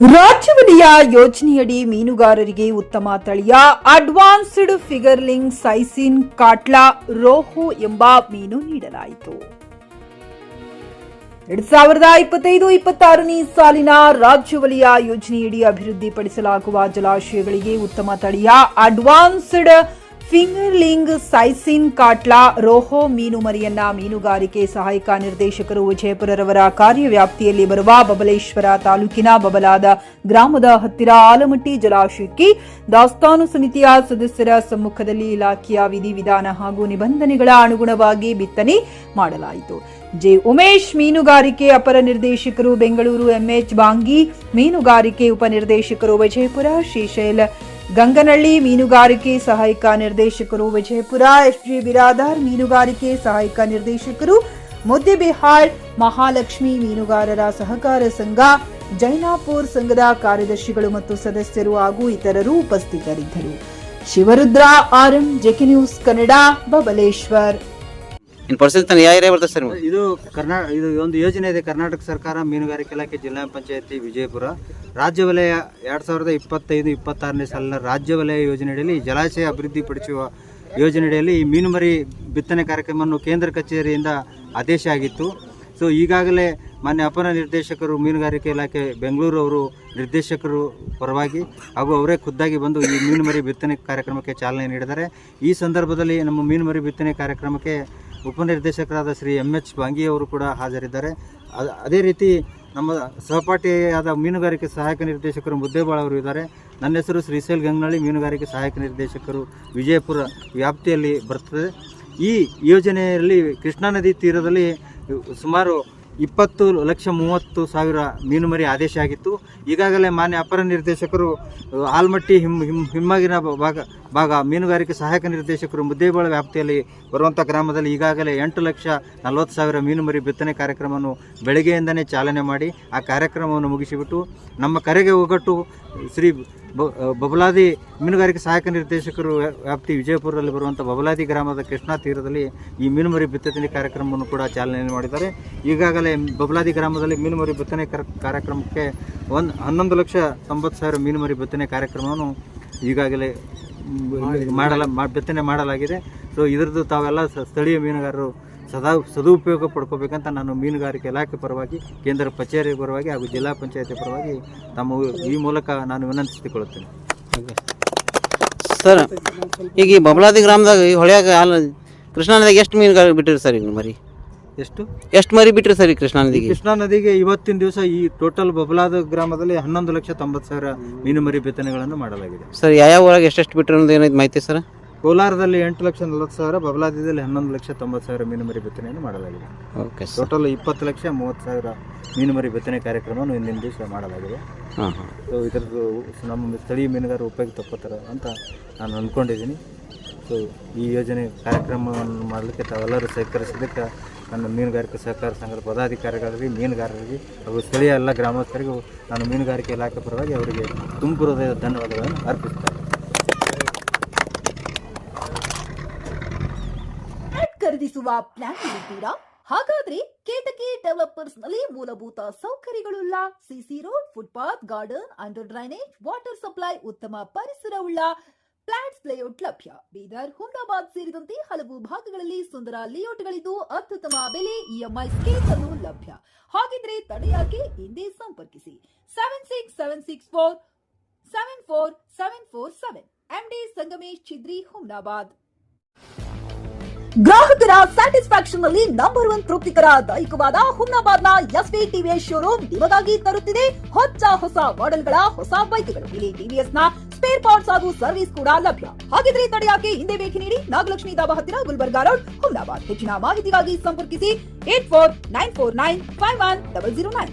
ರಾಜ್ಯವಲಿಯ ಯೋಜನೆಯಡಿ ಮೀನುಗಾರರಿಗೆ ಉತ್ತಮ ತಳಿಯ ಅಡ್ವಾನ್ಸ್ಡ್ ಫಿಂಗರ್ಲಿಂಗ್ ಸೈಸಿನ್ ಕಾಟ್ಲಾ ರೋಹು ಎಂಬ ಮೀನು ನೀಡಲಾಯಿತು. 2025-26ನೇ ಸಾಲಿನ ರಾಜ್ಯವಲಿಯ ಯೋಜನೆಯಡಿ ಅಭಿವೃದ್ಧಿಪಡಿಸಲಾಗುವ ಜಲಾಶಯಗಳಿಗೆ ಉತ್ತಮ ತಳಿಯ ಅಡ್ವಾನ್ಸ್ಡ್ ಫಿಂಗರ್ಲಿಂಗ್ ಸೈಸಿನ್ ಕಾಟ್ಲಾ ರೋಹೋ ಮೀನು ಮರಿಯನ್ನ ಮೀನುಗಾರಿಕೆ ಸಹಾಯಕ ನಿರ್ದೇಶಕರು ವಿಜಯಪುರರವರ ಕಾರ್ಯವ್ಯಾಪ್ತಿಯಲ್ಲಿ ಬರುವ ಬಬಲೇಶ್ವರ ತಾಲೂಕಿನ ಬಬಲಾದ ಗ್ರಾಮದ ಹತ್ತಿರ ಆಲಮಟ್ಟಿ ಜಲಾಶಯಕ್ಕೆ ದಾಸ್ತಾನು ಸಮಿತಿಯ ಸದಸ್ಯರ ಸಮ್ಮುಖದಲ್ಲಿ ಇಲಾಖೆಯ ವಿಧಿವಿಧಾನ ಹಾಗೂ ನಿಬಂಧನೆಗಳ ಅನುಗುಣವಾಗಿ ಬಿತ್ತನೆ ಮಾಡಲಾಯಿತು. ಜೆ ಉಮೇಶ್ ಮೀನುಗಾರಿಕೆ ಅಪರ ನಿರ್ದೇಶಕರು ಬೆಂಗಳೂರು, ಎಂಎಚ್ ಬಾಂಗಿ ಮೀನುಗಾರಿಕೆ ಉಪನಿರ್ದೇಶಕರು ವಿಜಯಪುರ, ಶ್ರೀಶೈಲ ಗಂಗನಹಳ್ಳಿ ಮೀನುಗಾರಿಕೆ ಸಹಾಯಕ ನಿರ್ದೇಶಕರು ವಿಜಯಪುರ, ಎಸ್ಜಿ ಬಿರಾದಾರ್ ಮೀನುಗಾರಿಕೆ ಸಹಾಯಕ ನಿರ್ದೇಶಕರು ಮುದ್ದೆಬಿಹಾಳ್, ಮಹಾಲಕ್ಷ್ಮಿ ಮೀನುಗಾರರ ಸಹಕಾರ ಸಂಘ, ಜೈನಾಪುರ್ ಸಂಘದ ಕಾರ್ಯದರ್ಶಿಗಳು ಮತ್ತು ಸದಸ್ಯರು ಹಾಗೂ ಇತರರು ಉಪಸ್ಥಿತರಿದ್ದರು. Shivarudra R M, J K news Kannada, Babaleshwar. ಇದು ಒಂದು ಯೋಜನೆ ಇದೆ. ಕರ್ನಾಟಕ ಸರ್ಕಾರ ಮೀನುಗಾರಿಕೆ ಇಲಾಖೆ, ಜಿಲ್ಲಾ ಪಂಚಾಯತಿ ವಿಜಯಪುರ ರಾಜ್ಯ ವಲಯ 2025-26ನೇ ಸಾಲಿನ ರಾಜ್ಯ ವಲಯ ಯೋಜನೆಯಲ್ಲಿ ಜಲಾಶಯ ಅಭಿವೃದ್ಧಿಪಡಿಸುವ ಯೋಜನೆಯಲ್ಲಿ ಈ ಮೀನುಮರಿ ಬಿತ್ತನೆ ಕಾರ್ಯಕ್ರಮವನ್ನು ಕೇಂದ್ರ ಕಚೇರಿಯಿಂದ ಆದೇಶ ಆಗಿತ್ತು. ಸೊ ಈಗಾಗಲೇ ಮಾನ್ಯ ಅಪರ ನಿರ್ದೇಶಕರು ಮೀನುಗಾರಿಕೆ ಇಲಾಖೆ ಬೆಂಗಳೂರು ಅವರು ನಿರ್ದೇಶಕರು ಪರವಾಗಿ ಹಾಗೂ ಅವರೇ ಖುದ್ದಾಗಿ ಬಂದು ಈ ಮೀನುಮರಿ ಬಿತ್ತನೆ ಕಾರ್ಯಕ್ರಮಕ್ಕೆ ಚಾಲನೆ ನೀಡಿದ್ದಾರೆ. ಈ ಸಂದರ್ಭದಲ್ಲಿ ನಮ್ಮ ಮೀನುಮರಿ ಬಿತ್ತನೆ ಕಾರ್ಯಕ್ರಮಕ್ಕೆ ಉಪನಿರ್ದೇಶಕರಾದ ಶ್ರೀ ಎಂಎಚ್ ಬಾಂಗಿ ಅವರು ಕೂಡ ಹಾಜರಿದ್ದಾರೆ. ಅದೇ ರೀತಿ ನಮ್ಮ ಸಹಪಾಠಿಯಾದ ಮೀನುಗಾರಿಕೆ ಸಹಾಯಕ ನಿರ್ದೇಶಕರು ಮುದ್ದೇಬಾಳ್ ಅವರು ಇದ್ದಾರೆ. ನನ್ನ ಹೆಸರು ಶ್ರೀಶೈಲ್ ಗಂಗನಹಳ್ಳಿ, ಮೀನುಗಾರಿಕೆ ಸಹಾಯಕ ನಿರ್ದೇಶಕರು ವಿಜಯಪುರ ವ್ಯಾಪ್ತಿಯಲ್ಲಿ ಬರ್ತದೆ. ಈ ಯೋಜನೆಯಲ್ಲಿ ಕೃಷ್ಣಾ ನದಿ ತೀರದಲ್ಲಿ ಸುಮಾರು 20,30,000 ಮೀನುಮರಿ ಆದೇಶ ಆಗಿತ್ತು. ಈಗಾಗಲೇ ಮಾನ್ಯ ಅಪರ ನಿರ್ದೇಶಕರು ಆಲ್ಮಟ್ಟಿ ಹಿಮ್ಮಗಿನ ಭಾಗ ಮೀನುಗಾರಿಕೆ ಸಹಾಯಕ ನಿರ್ದೇಶಕರು ಮುದ್ದೇಬಾಳ ವ್ಯಾಪ್ತಿಯಲ್ಲಿ ಬರುವಂಥ ಗ್ರಾಮದಲ್ಲಿ ಈಗಾಗಲೇ 8,40,000 ಮೀನುಮರಿ ಬಿತ್ತನೆ ಕಾರ್ಯಕ್ರಮವನ್ನು ಬೆಳಗ್ಗೆಯಿಂದಲೇ ಚಾಲನೆ ಮಾಡಿ ಆ ಕಾರ್ಯಕ್ರಮವನ್ನು ಮುಗಿಸಿಬಿಟ್ಟು ನಮ್ಮ ಕರೆಗೆ ಒಗ್ಗಟ್ಟು ಶ್ರೀ ಬಬಲಾದಿ ಮೀನುಗಾರಿಕೆ ಸಹಾಯಕ ನಿರ್ದೇಶಕರು ವ್ಯಾಪ್ತಿ ವಿಜಯಪುರದಲ್ಲಿ ಬರುವಂಥ ಬಬಲಾದಿ ಗ್ರಾಮದ ಕೃಷ್ಣಾ ತೀರದಲ್ಲಿ ಈ ಮೀನುಮರಿ ಬಿತ್ತನೆ ಕಾರ್ಯಕ್ರಮವನ್ನು ಕೂಡ ಚಾಲನೆ ಮಾಡಿದ್ದಾರೆ. ಈಗಾಗಲೇ ಬಬಲಾದಿ ಗ್ರಾಮದಲ್ಲಿ ಮೀನುಮರಿ ಬಿತ್ತನೆ ಕಾರ್ಯಕ್ರಮಕ್ಕೆ 11,90,000 ಮೀನುಮರಿ ಬಿತ್ತನೆ ಕಾರ್ಯಕ್ರಮವನ್ನು ಈಗಾಗಲೇ ಬಿತ್ತನೆ ಮಾಡಲಾಗಿದೆ. ಸೊ ಇದರದ್ದು ತಾವೆಲ್ಲ ಸ್ಥಳೀಯ ಮೀನುಗಾರರು ಸದುಪಯೋಗ ಪಡ್ಕೋಬೇಕಂತ ನಾನು ಮೀನುಗಾರಿಕೆ ಇಲಾಖೆ ಪರವಾಗಿ, ಕೇಂದ್ರ ಕಚೇರಿ ಪರವಾಗಿ ಹಾಗೂ ಜಿಲ್ಲಾ ಪಂಚಾಯತಿ ಪರವಾಗಿ ಈ ಮೂಲಕ ನಾನು ವಿನಂತಿಸಿಕೊಳ್ಳುತ್ತೇನೆ. ಸರ್, ಈಗ ಈ ಬಬಲಾದಿ ಗ್ರಾಮದಾಗ ಹೊಳೆಯಾಗ ಕೃಷ್ಣಾ ನದಿಗೆ ಎಷ್ಟು ಮೀನುಗಾರ ಬಿಟ್ಟಿರಿ ಸರ್? ಈಗ ಮರಿ ಎಷ್ಟು ಮರಿ ಬಿಟ್ರಿ ಸರ್ ಈ ಕೃಷ್ಣಾ ನದಿಗೆ? ಕೃಷ್ಣಾ ನದಿಗೆ ಇವತ್ತಿನ ದಿವಸ ಈ ಟೋಟಲ್ ಬಬಲಾದ ಗ್ರಾಮದಲ್ಲಿ 11,90,000 ಮೀನುಮರಿ ಬಿತ್ತನೆಗಳನ್ನು ಮಾಡಲಾಗಿದೆ. ಸರ್, ಯಾವ ಊರಾಗ ಎಷ್ಟೆಷ್ಟು ಬಿಟ್ಟರೆ ಅನ್ನೋದು ಏನೈತೆ ಮಾಹಿತಿ ಸರ್? ಕೋಲಾರದಲ್ಲಿ 8,40,000, ಬಬಲಾದಿಯಲ್ಲಿ 11,90,000 ಮೀನುಮರಿ ಬಿತ್ತನೆಯನ್ನು ಮಾಡಲಾಗಿದೆ. ಓಕೆ, ಟೋಟಲ್ 20,30,000 ಮೀನುಮರಿ ಬಿತ್ತನೆ ಕಾರ್ಯಕ್ರಮವನ್ನು ಇಂದಿನ ದಿವಸ ಮಾಡಲಾಗಿದೆ. ಸೊ ಇದರದ್ದು ನಮ್ಮ ಸ್ಥಳೀಯ ಮೀನುಗಾರರು ಉಪಯೋಗ ತಕ್ಕೋತಾರೆ ಅಂತ ನಾನು ಅಂದ್ಕೊಂಡಿದ್ದೀನಿ. ಸೊ ಈ ಯೋಜನೆ ಕಾರ್ಯಕ್ರಮವನ್ನು ಮಾಡಲಿಕ್ಕೆ ತಾವೆಲ್ಲರೂ ಸಹಕರಿಸಲಿಕ್ಕೆ ನನ್ನ ಮೀನುಗಾರಿಕೆ ಸಹಕಾರ ಸಂಘದ ಪದಾಧಿಕಾರಿಗಳಿಗೆ, ಮೀನುಗಾರರಿಗೆ ಹಾಗೂ ಸ್ಥಳೀಯ ಎಲ್ಲ ಗ್ರಾಮಸ್ಥರಿಗೂ ನಾನು ಮೀನುಗಾರಿಕೆ ಇಲಾಖೆ ಪರವಾಗಿ ಅವರಿಗೆ ತುಂಬು ಹೃದಯದ ಧನ್ಯವಾದಗಳನ್ನು ಅರ್ಪಿಸುತ್ತೇನೆ. ಖರೀದಿಸುವ ಪ್ಲಾನ್ ಇದ್ದೀರಾ? ಹಾಗಾದ್ರೆ ಕೇತಕಿ ಡೆವಲಪರ್ಸ್ ನಲ್ಲಿ ಮೂಲಭೂತ ಸೌಕರ್ಯಗಳುಳ್ಳ CC road, footpath, garden, under drainage, water supply, ಉತ್ತಮ ಪರಿಸರವುಳ್ಳ ಫ್ಲಾಟ್ಸ್ ಲೇಔಟ್ ಲಭ್ಯ. ಬೀದರ್, ಹುಮ್ನಾಬಾದ್ ಸೇರಿದಂತೆ ಹಲವು ಭಾಗಗಳಲ್ಲಿ ಸುಂದರ ಲೇಔಟ್ಗಳಿದ್ದು ಅತ್ಯುತ್ತಮ ಬೆಲೆ, ಇಎಂಐ ಸ್ಕೀಮ್ಸ್ ಅನ್ನು ಲಭ್ಯ. ಹಾಗಿದ್ರೆ ತಡೆಯಾಕೆ? ಹಿಂದೆ ಸಂಪರ್ಕಿಸಿ 7676474747 ಎಂಡಿ ಸಂಗಮೇಶ್ ಚಿದ್ರಿ, ಹುಮ್ನಾಬಾದ್. ಗ್ರಾಹಕರ ಸ್ಯಾಟಿಸ್ಫ್ಯಾಕ್ಷನ್ ನಲ್ಲಿ ನಂಬರ್ 1 ತೃಪ್ತಿಕರ ದೈಹಿಕವಾದ ಹುಮ್ನಾಬಾದ್ನ ಎಸ್ವಿ ಟಿವಿಎಸ್ ಶೋರೂಮ್ ನಿಮಗಾಗಿ ತರುತ್ತಿದೆ ಹೊಸ ಮಾಡೆಲ್ಗಳ ಹೊಸ ಬೈಕ್ಗಳು. ಇಲ್ಲಿ ಟಿವಿಎಸ್ ನ ಸ್ಪೇರ್ ಪಾರ್ಟ್ಸ್ ಹಾಗೂ ಸರ್ವಿಸ್ ಕೂಡ ಲಭ್ಯ. ಹಾಗಿದ್ರೆ ತಡೆಯಾಕೆ? ಹಿಂದೆ ಭೇಟಿ ನೀಡಿ, ನಾಗಲಕ್ಷ್ಮಿ ದಾಬಾ ಹತ್ತಿರ, ಗುಲ್ಬರ್ಗಾ ರೋಡ್, ಹುಮ್ನಾಬಾದ್. ಹೆಚ್ಚಿನ ಮಾಹಿತಿಗಾಗಿ ಸಂಪರ್ಕಿಸಿ 8494951009.